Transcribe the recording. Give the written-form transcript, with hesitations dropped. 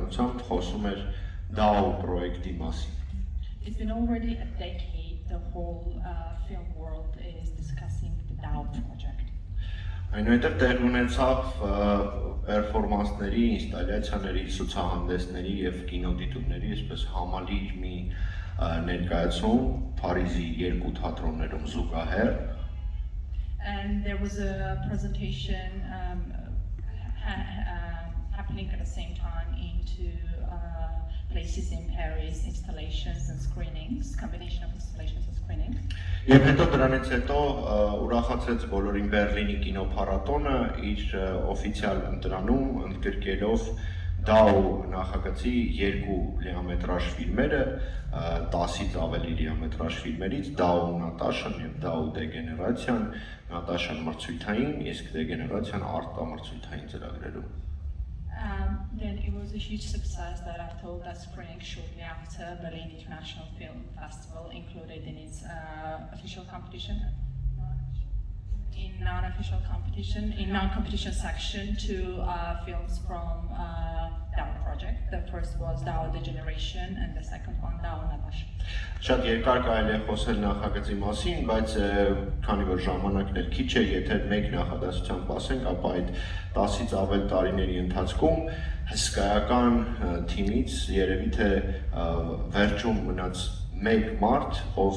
Իրականությամբ խոսում էր DAO պրոյեկտի մասին։ It's been already a decade the whole film world is discussing the DAO project. Այնուհետև տեղ ունեցավ պերֆորմանսների, ինստալյացիաների, ցուցահանդեսների եւ կինոդիտումների, այսպես համալիր մի ներկայացում Փարիզի երկու թատրոններում զուգահեռ։ And there was a presentation happening at the same time into places in Paris, installations and screenings, combination of installations and screenings. Եվ հետո դրանից հետո ուրախացեց բոլորին Բերլինի կինոփառատոնը իր օֆիցիալ ընտրանում ընդգրկելով DAO նախագծի երկու լիամետրաժ ֆիլմերը, 10-ից ավելի լիամետրաժ ֆիլմերից DAO Նատաշան եւ DAO Դեգեներացիան, Նատաշան մրցույթային, իսկ Դեգեներացիան արտամրցույթային ծրագրերում։ Then it was a huge success that after all that screening shortly after Berlin International Film Festival included in its official competition, in non-competition section, two films from DAO project. The first was DAO Degeneration and the second one DAO Natash. Շատ երկար կարելի է խոսել նախագծի մասին, բայց քանի որ ժամանակն էլ քիչ է, եթե մեկ նախադասությամբ ասենք, ապա այդ 10-ից ավել տարիների ընթացքում հսկայական թիմից երևի թե վերջում մնաց մեկ մարդ, ով